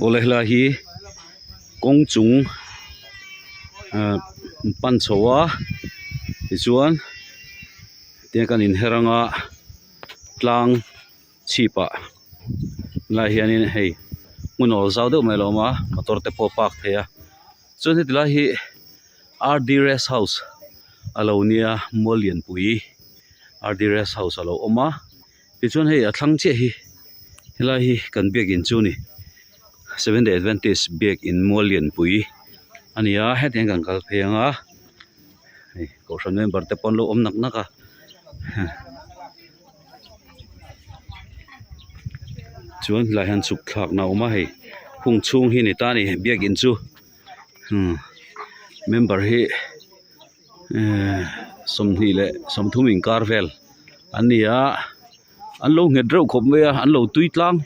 Olehla hi kong chung pan chowa chuan te kan in heranga tlang chipa la hianin hei munol zau deuh mai loma motor te po park theya chuan hetila hi RD Rest House alonia molian pui RD Rest House alo oma tichuan hei a thlang che hi hela hi kan biakin chu ni Seventh-day Adventist biak in molian pui ania hetiang kan kal phenga ko ran member te pon lo om nak naka chuan lai han chuk thak na oma hei hung chung hi ni ta ni biak in chu member hi somni le somthuming karvel ania an lo nged reuh khop me an lo tui tlang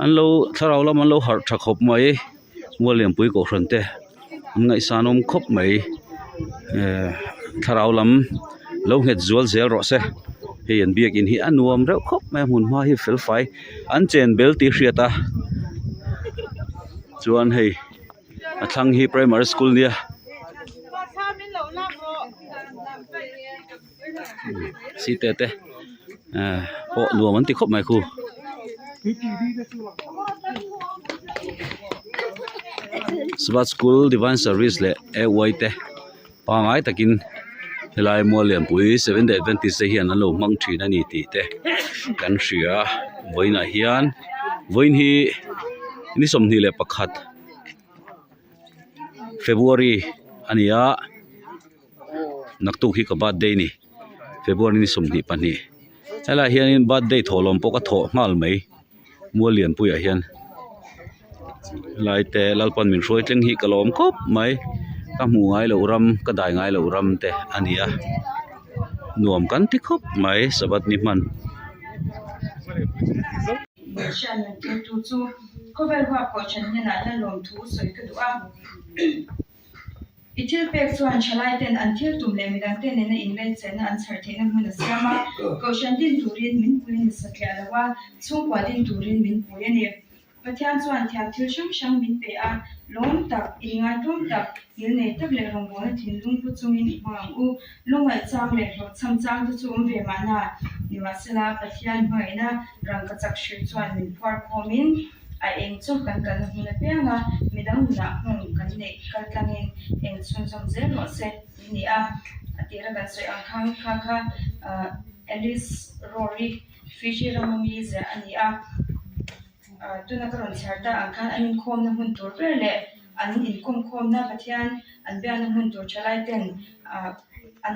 an lo tharau lam an lo har tha khop mai molian pui ko ran te ngai sanom khop mai tharau lam lo het zual zel ro se he an biak in hi anuam reuh khop mai mun ma hi fel fai an chen bel ti hriata chuan hei a thlang hi primary school nia si te te po nuam an ti khop mai khu Svat School Divine Service le wai te pangai takin helai molian pui Seventh-day Adventist se hian an lo mang thin ani ti te kan hria voina hian voin hi ni somni le pakhat February ania naktu hi ka birthday ni February ni somni pani hela hian in birthday tholom poka tho ngal mai molian pui a hian lai te lalpan min roi tleng hi kalom khop mai ka mu ngai lo ram ka dai ngai lo ram te ania nuam kan ti khop mai sabat ni man Itil pek chuan chalai ten an thil tum le midang ten in inglei chen an chhar theina hmun asama ko shandin turin min puin sakya lawa chungwa din turin min puini pathian chuan thiam thil shang min pe a lom tak ingai tum tak il nei tak le rong bona thin lung pu chungin hmang u lungai chang le ro cham chang tu chu ve mana niwasela pathian hmaina rang ka chak shri chuan min phar khomin a eng chu kan huna penga midang na hung kan nei kal tlangin eng chun som zel no se ni a atira kan soi ang khang kha Alice Rory Fishy Ramami ze ani a tuna karon charta ang khan anin khom na hun tur le an in khom na pathian an be an hun tur chalai ten an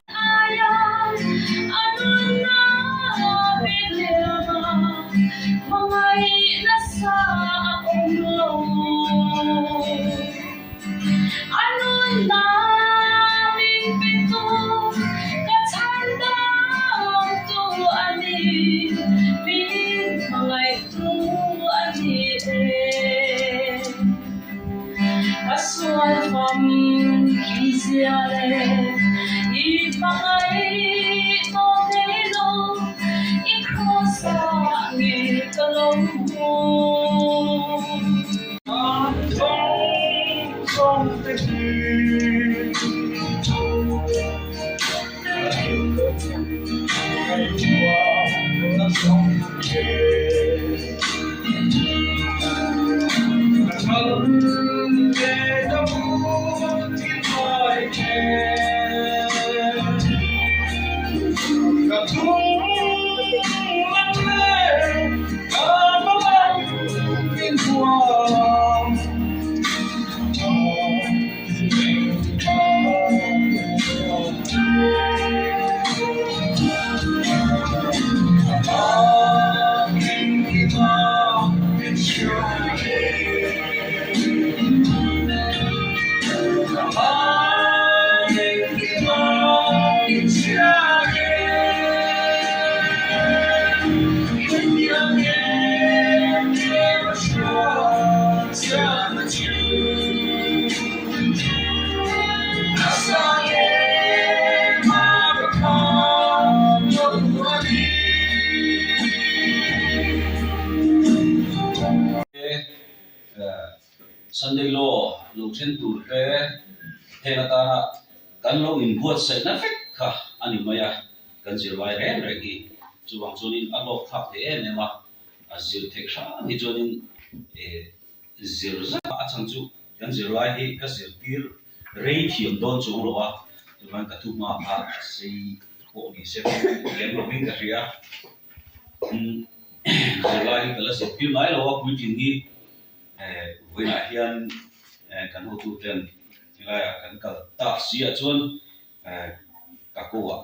Sunday law lu chen tu he he na ta na kan lo in buat sai na fek kha ani maya kan zir lai re re gi chuwang chunin a lok thak te ne ma a zir thek sha ni chunin zir za a chang chu kan zir lai hi ka zir tir rei thiam don chung lo wa chuan ka thu ma kha sei ko ni se lem lo ving ka ria zir lai hi kala se pi mai lo wa ku tin hi với lại hiện căn hộ tu tiền là căn cả ta xia chuan cả cô ạ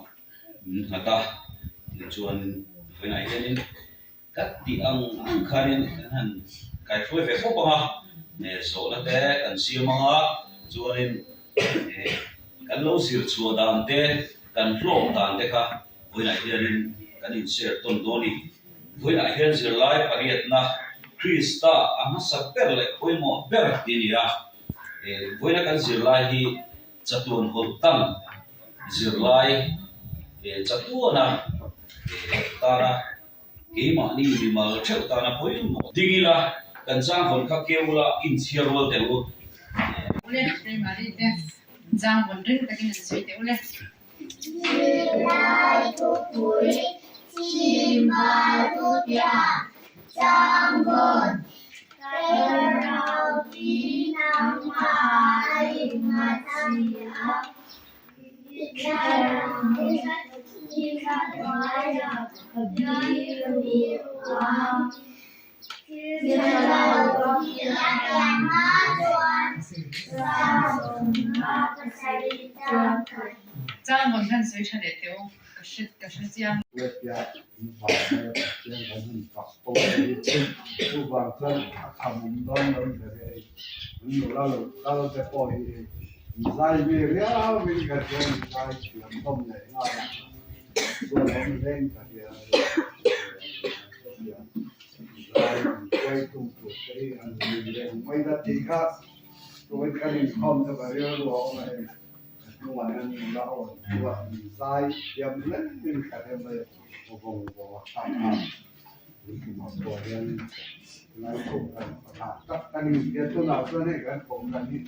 người ta chuan với lại hiện các tiang kharin han cái phơi về phúc mà nè số là thế cần xia mà chuan cần lâu xia chùa đàn thế cần lô đàn thế cả với lại hiện cần in share tôn đô đi với lại hiện giờ lại pariat na Krista ang sakper le koi mo ber tinia voina kan zirlai hi chatuan holtam zirlai chatuana tara keima ni mal cheu tana poi mo dingila kan sang hon kha keula in chiarwal telu ule primary te jang bon ring takin sei te ule Lai tu puri chim ba tu tia Giang bồn rau tí nam mai mà chia chi ca nói đi quang chia rau chia ăn má chuan rau má sai cha jang bon kan sei chane te o ka shi jiang Việt Nam và trên cái hình phật tổ tu bằng chân thầm đón đón về mình lao cái cõi dài về léo mình cái chuyện dài chuyện không để ngay rồi nó lên cái dài quay tung tụt cái anh mình lên mấy đất thì khác tôi cái mình không cho cái điều đó này ngoài anh lao và dài tiệm lên mình cái này vùng tạm hạt thì một số nhân lại cùngกันtất cả những cái tôi nào cho nên cái cùngกันนี่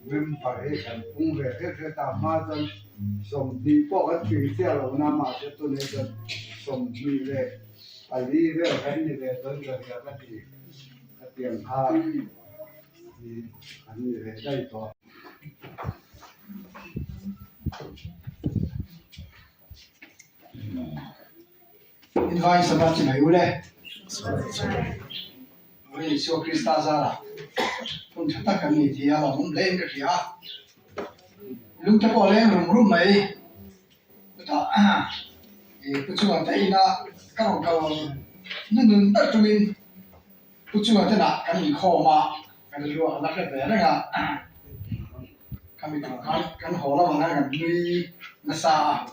mình phảiกันcùng về cái tạm mà dân sống đi bộ cái chuyện xe là nó mà cái tôi nên dân sống đi về phải đi về cái này về tới giờ cái gì cái tiền ha thì anh như về đây thôi Invite sabat si Mayule. Oi, so Krista Zara. Pun thata kami dia la hum len ka ria. Lung ta ko len rum mai. Ta ku chu ta ina ka ro ka nun ta tu min. Ku chu ta na kan ni kho ma. Kan ru la ka be na ga. Kami kan ho la ma na ga ni na sa.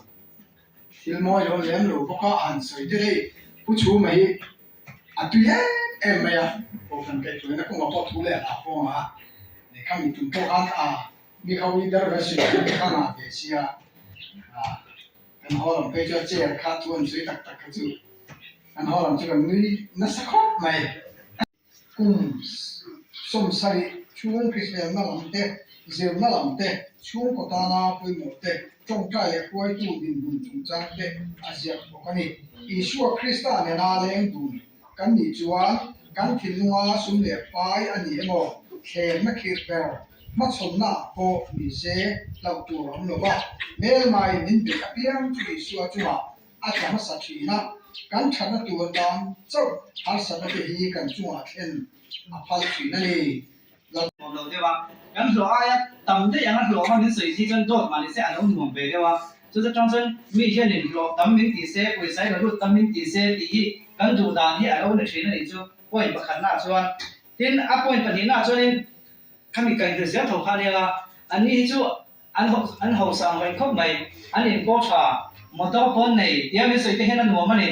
Til moi lo lem lo ko an soi de pu chu mai atu ye em mai a ko kan kai tu na ko ma to tu le a ko ma ne kam mi tu to an a mi ka wi dar ga si ka na de si a kan ho lam pe cho che ka tu an soi tak tak ka chu kan ho lam chu kan ni na sa ko mai kum som sai chuông Christian na lam te zel na lam te chuông ko ta na pu mo te trong cái quay tu din bun chung chang te asia ko kani Isua Krista ne na leng bun kan ni chuan kan thilnga sum le pai ani emo khen na khir per ma chom na ko ni se lau tu ram lo ba mel mai nin be ka piang tu Isua chuma a chama sa thina kan thana tu dan chau har sa na te hi kan chunga khen a phal thina ni đầu对吧？咱说哎呀，当这样说嘛，你随时跟做嘛，你是按照弄白对吧？就是装成每天人说，当明第三为啥个路，当明第三第一，跟住当你按照那谁那就我也不看那说，天啊，不然你那说呢，看你跟着谁头看的啦，安尼就按后上会扣没，安尼过查，莫到本内，要你随便那挪嘛呢，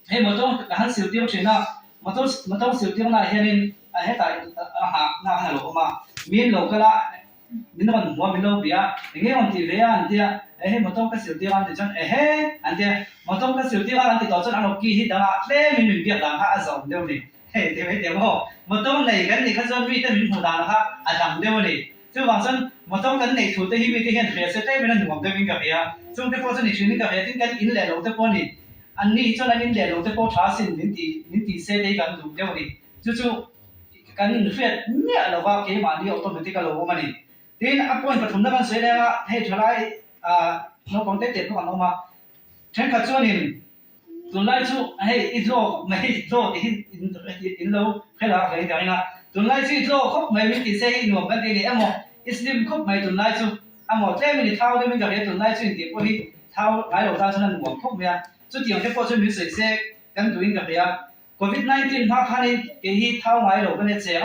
嘿莫到俺小丢去那，莫到小丢那嘿呢。hết tại na hà lộ mà miền lộ cái lá miền nó mua miền lộ bia nghe còn thì về anh tia hết một trong cái siêu tiêu anh thì chân hết anh tia một trong cái siêu tiêu anh thì đó chân anh học kỳ thì đó là để mình việc làm hạ dòng đâu này 嘿，对没对不？我当你跟你看说米的民普达哈，啊当对不哩？就往上我当跟你土的迄边的现黑色在边的黄的边个呀，中的波是你去那个黑，听跟引来路的波哩，安你做那引来路的波查询你些的跟路对不哩？就跟你飞咩的话，给嘛你奥多没这个路嘛哩？then apa yang bertunda kan saya dah hey thalai no kontek tu kan oma chen khat chuanin tunlai chu hey idlo mai idlo in lo khela khai ka ina tunlai chu idlo khop mai mi ti sei no kan ti ni amo islim khop mai tunlai chu amo tle mi thau de mi ka he tunlai chu ti ko hi thau ai lo ta chuan nuam khop mea chu ti ang te po chu mi sei se kan tuin ka ya covid-19 ma khani ke hi thau ngai lo kan ne che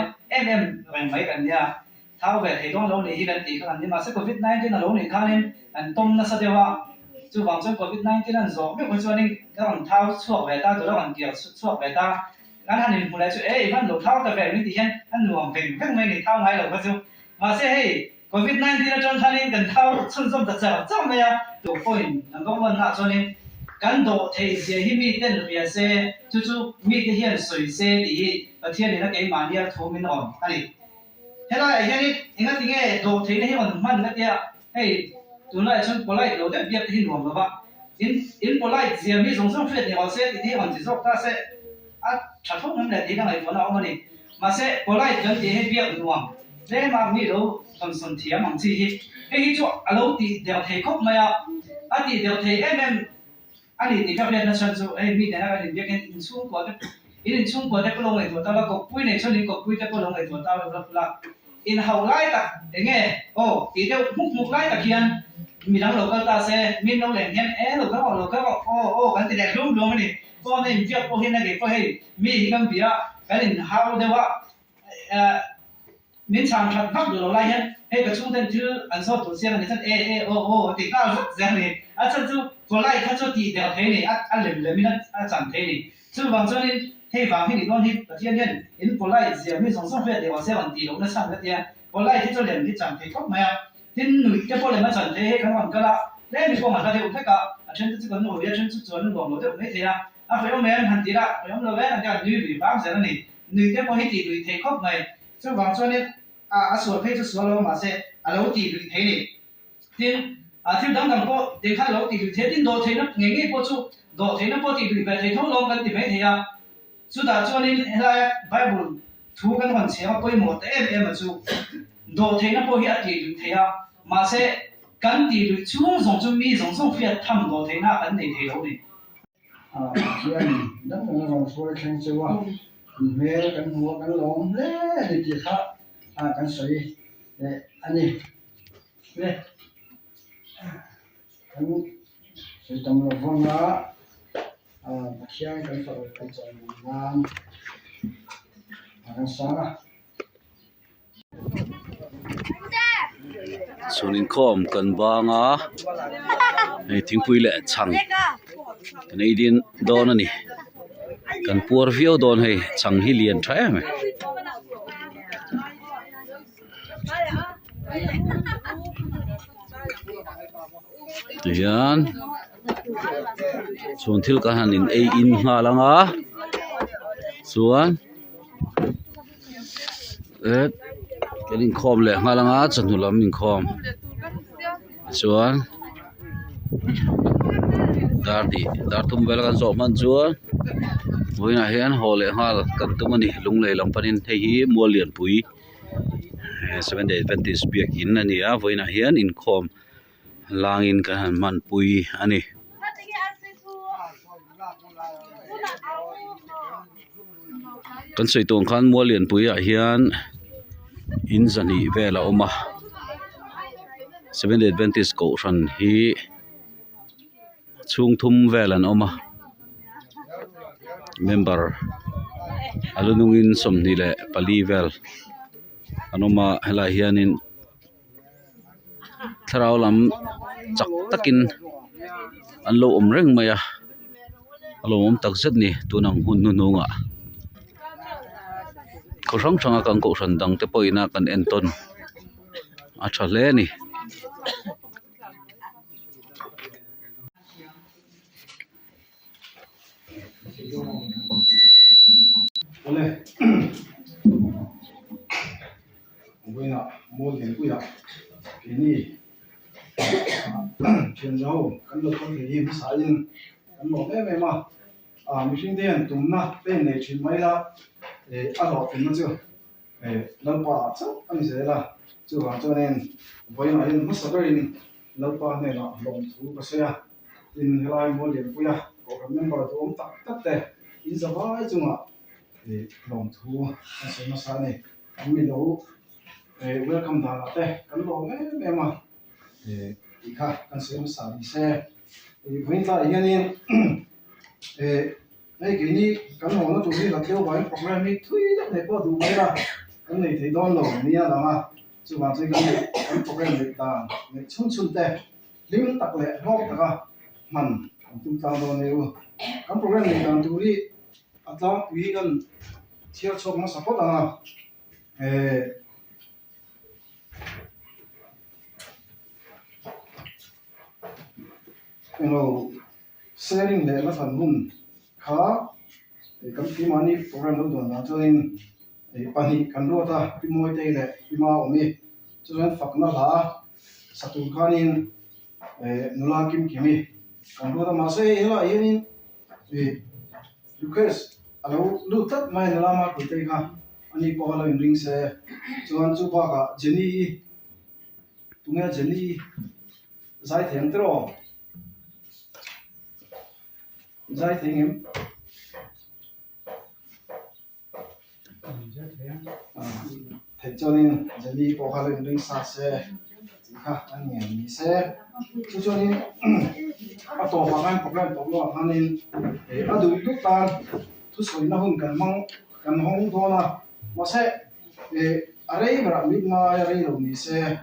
rang mai kan ya thao về thì con lỗ này hiện thì các anh nhưng mà sẽ covid-19 là lỗ này khá nên anh tôm nó sẽ điều hòa chú vòng cho covid-19 là rõ biết con cho nên các bạn thao suộc về ta rồi các bạn kiểu suộc về ta ngắn hạn mình lại chú ấy vẫn lỗ thao về mình thì hiện anh luồng về các mấy người thao ngay lỗ cái chú mà sẽ hey covid-19 là trong khá nên cần thao xuân xuân thật sự trong này à tổ phôi anh có vấn nạn cho nên cán độ thì sẽ hi mi tên được việc sẽ chú mi cái hiện sủi xe thì ở thiên này nó cái mà đi thu mình ổn anh thế là anh ấy anh ấy nghe đồ thấy đấy mà cái kia hey tụi nó chân bỏ lại đồ đẹp đẹp thì nuông rồi bạn in bỏ lại gì mi dùng xong phết thì họ sẽ thì họ chỉ dọc ta sẽ chặt phốt năm này thì cái này của nó mà sẽ bỏ lại chân thì hết việc nuông thế mà mi đâu còn sồn thiệt bằng gì hey chỗ alo thì đều thấy khóc mày thì đều thấy em anh thì các bạn nó chân số hey mi này là cái việc cái xuống của cái in chung của cái lồng này của tao là cột quỳ này cho nên cột quỳ cái lồng này của tao là in hậu lại ta để nghe thì theo mục lại ta kian mình đang lột ta sẽ mình đâu để nghe lột các họ cái này đúng đúng này con này việc của hiện nay cái phải mình cái việc cái này hậu đấy vợ mình chẳng thật bắt được lại hết hay cái chung tên chứ anh số tổ tiên là người thân thì tao rất dễ này chân chú có lại các chỗ thì đều thế này ăn lềm mình chẳng thế này chứ bằng cho nên hey vàng hay con hay ở thiên nhiên in có lại gì mình sống về để họ sẽ bằng tỷ lệ nó sang cái tiền có lại thì cho liền thì chẳng thấy khóc mày thiên nữ cái bộ này nó chẳng thấy hay cái hoàn cái là đấy mình có mặt ra thì cũng thấy cả trên cái con nổi trên chút chuẩn nó nó được đấy thì phải ông em hành tí đã phải ông lâu đấy là cái nữ bị bám sẽ là này nữ cái bộ hay tỷ lệ thấy khóc mày chứ vàng cho nên sửa phê cho sửa lâu mà sẽ lâu tỷ lệ thấy này thiên thiên đăng cầm bộ để khai lâu tỷ lệ thế thiên đồ thấy nó nghe bộ chú đồ thấy nó bộ tỷ lệ về thấy thông long cái tỷ lệ thì chú đã cho nên là Bible thu cái phần chế mà coi một em mà chú đồ thế nó bao nhiêu thì thế mà sẽ căn thì được chung dùng cho mi dùng xong phía thầm đồ thế nào vấn đề thế đâu này chị anh rất là lòng xuôi khen chưa về cái mua cái lồng lẽ thì chỉ khác cái sợi anh đi đây cái sợi tông là phong đó bác sĩ cái sợi cái sợi ngang cái sáng chuanin khom kan banga hei thingpui le chang kan ei din don ani kan puar viau don hei chang hi lian tha em tian chuan thil kan han in ei in nga langa chuan cái linh khom lệ nga langa chân hulu lam linh khom chuan dar tum vel kan zo man chuan voina hian ho le hal kan tumani lung lei lam panin thei hi mual lian pui 7 day Adventist biak in ani a voina hian in khom langin kan han man pui ani kan sei tong khan mual lian pui a hian in zani vela oma 7 day Adventist ko ran hi chung thum velan oma member alunungin somni le pali vel anoma hela hianin tharau lam chak takin anlo omreng maya alo om tak zet ni tunang hun nu nu nga ko rang changa kan ko ran dang te poina kan enton a tha le ni Oleh ini chuyện giàu căn lộc con thể hiện sai in căn lộc em mà mình sinh tiền tụm na bên này chuyện mấy là ăn lộc tiền nó chưa lâu qua chắc anh sẽ là chưa hoàn cho nên với nói mất sợ rồi lâu qua này là lòng thú của xe in lại mua liền quay có cảm nhận vào tụm tắt tắt đấy in giờ vai chung à lòng thú anh sẽ nó sai này anh mình đâu welcome thằng là thế căn lộc em mà ikha kan se ma sa di se với ta hiện nhiên này cái ní kan ho nó tụi là theo vào program này thui đó này có đủ mấy là cái này thấy đón lòng nia là mà chứ mà cái này cái program này ta này chung chung thế liếm tắc lệ hóc tắc à mình chúng ta đó này cái program này ta tụi đi at lang quýกันเชี่ยวชมมา support อ่ะsharing le la fan hum kha kam pi mani program lo don na choin pani kan ro ta pi moi te le pi ma omi choin fakna la satu khanin nula kim kimi kan ro ta ma se hela yin request alo lu tat mai nula ma ku te kha ani ko alo in ring se chuan chu pa ka jeni tunga jeni zai theng tro giải thích em thế cho nên giờ đi có khả năng đứng xa xe ha anh nghe mi xe cho nên à tổ hoàng anh program tổ lo anh nên à đủ lúc tan thu soi nó hơn cần hong thôi là mà xe ở đây mà biết mà ở đây rồi mi xe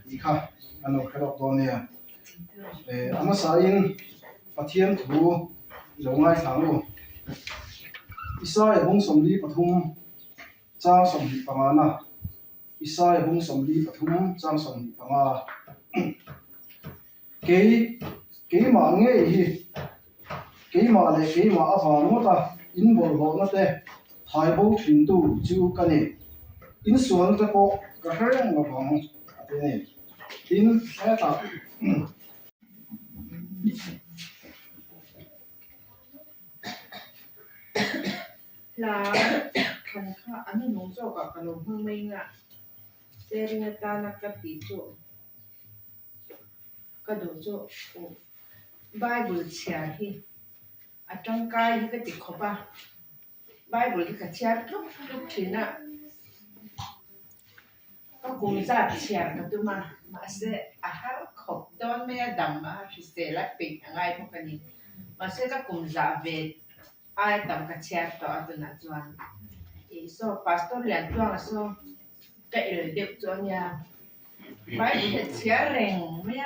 đi ha anh nói cái đó này anh nói in Pathian thu giống ngay tháng luôn. Isai hong somli pathum chang somli pangana. Isai hong somli pathum chang somli panga. Cái mà nghe hi cái mà lại cái mà ava nó ta in bol bol nó te hai bầu thìn tu chu cái này in suan ta có cái hàng mà bằng cái này in cái ta là khăn khá anh nông cho cả cái lồng hương mình à để người ta là cái tí chỗ cái đồ chỗ Bible chia hi ở trong cái cái tí khó ba Bible cái chia lúc thì nè có cùng ra chia cái tụi mà sẽ har khóc đón mẹ đầm mà sẽ lại bị ngay một cái gì mà sẽ có cùng ra về ai tầm cái chia to ở tụi nó chuan so pastor liền chuan so cái lời đẹp chuan nha phải cái chia rèn mẹ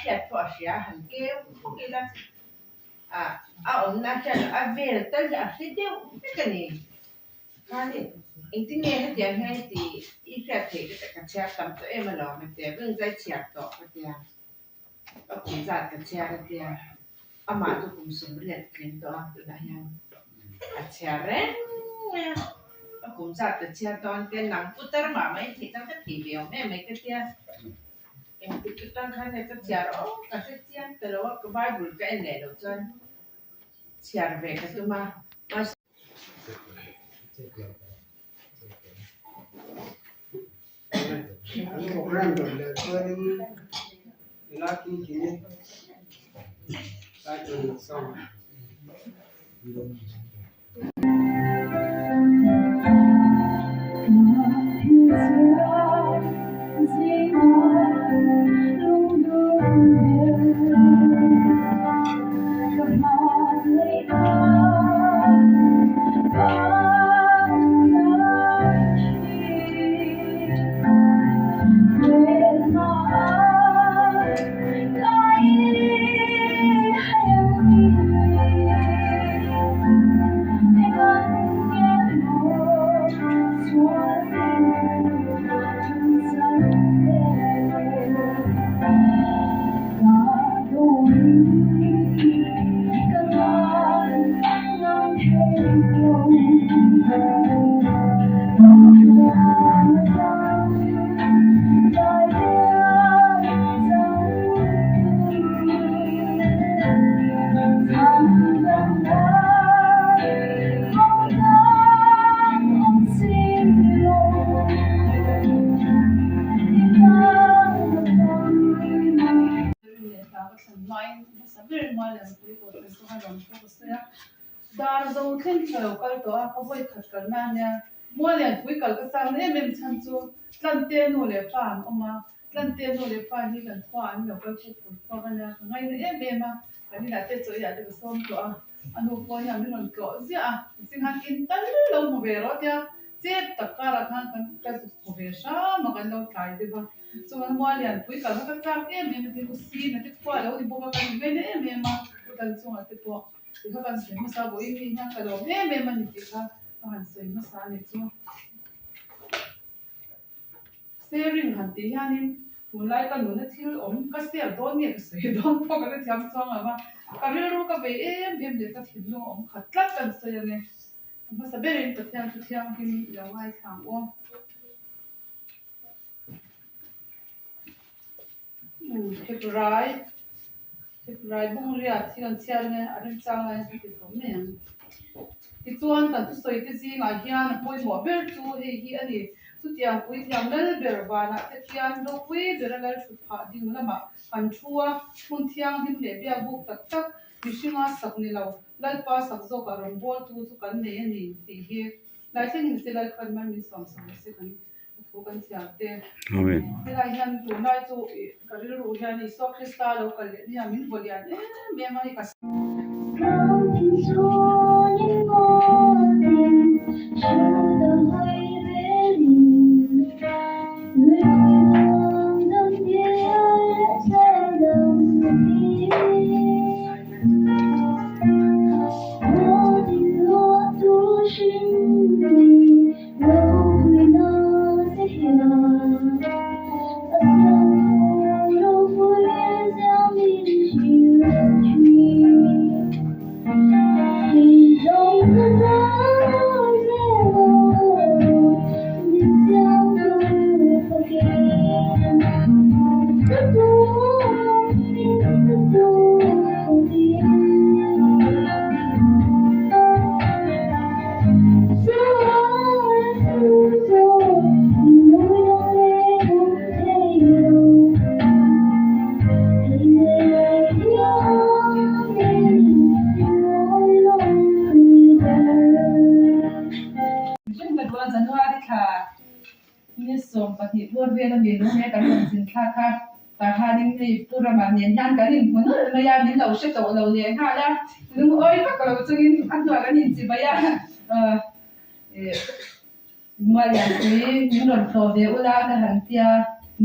phiệt phò xia hẳn kêu không biết là ông nói là về tới là sẽ tiêu cái này cái này anh tin nghe hết tiếng hay thì ít phiệt thì cái chia tầm tụi em mà lo mà tiền vẫn在chia to cái tiền có cũng ra cái chia cái tiền mà tôi cũng sống liền kiến to tụi nó nhau chia rèn cũng ra cái chia to tiền nặng phụ tơ mà mấy thì tao cái thì béo mấy cái tiền em cứ tăng khai này cái chia đó cái tiền từ đó cái Bible cái này đâu cho chia về cái thứ mà program rồi là cho nên là cái ta từ xong very much and we go to so hard on focus ya dar zo khen khelo kal to a ko voi khat kal na nya mo le pui kal ka sang ne mem chan chu tlan te no le pan oma tlan te no le pan ni kan khwa an lo ka ku ku pa kan ya ngai ne be ma kan ni la te zo ya de som to a anu ko ya mi non ko zia sing han in tan lo mo be ro ya che takara kan kan ka ku be sha ma kan lo kai de ba so man mo le pui kal ka sang me me ku si na te kwa lo di bo ka kan be ne me ma ku kan so a te po ka kan se ma sa bo i ni nya ka lo me ma ni te ka kan se ma sa ne chu sharing han ti hianin tunlai kan nuna thil om ka sel don nge se don po ka thiam chong ama ka ru ka be em le ka thil no om khat tlat kan se ne ma sa berin ka thiam hin la wai khang o Hebrai bung ria thian chial ne arin chang lai ti ko me ti chuan kan tu soi ti ji nga hian poi mo ber chu hi ani tu tiang pui tiang lel ber wana te tiang do pui ber lal thu pha ding lama kan thua mun thiang dim le bia buk tak tak mishinga sak ni lo lal pa sak zo ka ron bol tu chu kan ne ani ti hi lai thing in se lal khan man mi som se kan ko kan siang te amen te lai han tu nai chu ka ri ru hian ni so krista lo kal ni amin bolian me mai ka ni som pati bor ve la mi no ne kan sin kha ta kha ding ni pura ma nen han ka rin mun na ya ni lo she to lo le ha la lum oi ka ka lo chungin an to ka nin chi ba ya ma ya ni ron to de ula ka han tia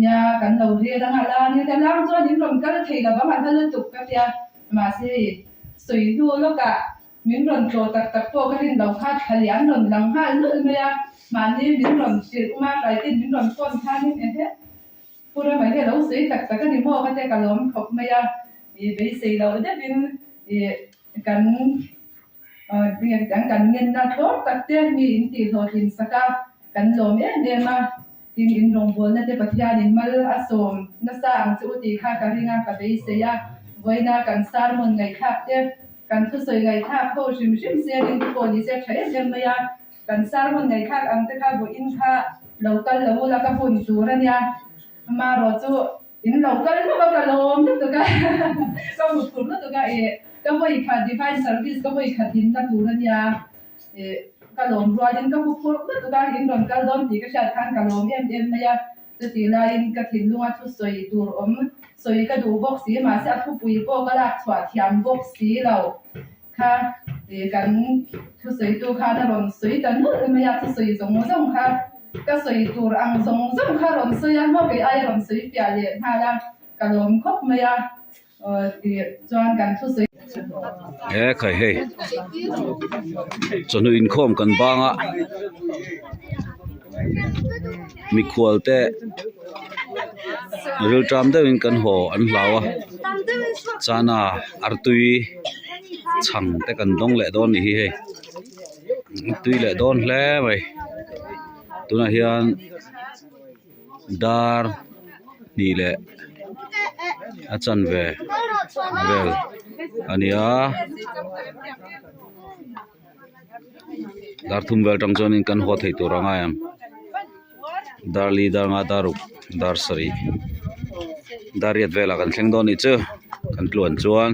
nya kan lo re da ha la ni ta lang cho ni ron ka thei la ba ma ta lu tuk ka tia ma se sui du lo ka min ron to tak tak to ka rin lo kha khalian ron lang ha lu me ya mà như những lần chuyện mà cái tin những lần con than như thế cô ra mấy cái đấu sĩ thật tất cả những mô cái cái lồng học mày à thì bị xì đầu nhất thì cảnh cảnh nhân ra tốt tất nhiên mình thì thôi thì sao cảnh lồng ấy nên mà thì những đồng vốn nên để bắt gia đình mà là sôm nó sang chỗ thì khác cái riêng cái bị xì à với na cảnh sang một ngày khác chứ cảnh thứ sáu ngày khác thôi sim xe đi cô đi xe chạy em mày à kan sar mon ngai khak ang te kha bo in kha local lo la ka bun chu ra nya ma ro chu in local no ka lom tu ka ka mu tu no tu ka ka bo i kha divine service ka bo i kha tin ta tu ra nya ka lom ro din ka bu pu no tu ka in don ka lom ti ka sha khan ka lom em ma ya tu ti la in ka tin lu a tu soi tur soi ka du box si ma sa thu pui ko ka la chwa thiam box si lo khaกันทุสวยตัวข้าน่ะรอนสวยแต่นู้นไม่อยากทุสวยสมองข้าก็สวยตัวอังสมองข้ารอนสวยอันว่าไปไอ้รอนสวยเปียเลยฮะละกันลมครบไม่อยากจวนกันทุสวยใครเฮ้จนอินคอมกันบ้างอ่ะมีขวดแต่เรื่องจำได้เป็นกันหัวอันเหล่าอ่ะจานาอาร์ตุยchẳng te kan dong le don ni hi tui le don hle mai tuna hian dar ni le achan ve vel ania dar thum vel tang chon in kan ho thei tur anga am dar li dar nga daruk dar sari dariat vela kan thleng dawn ni chu kan tluan chuan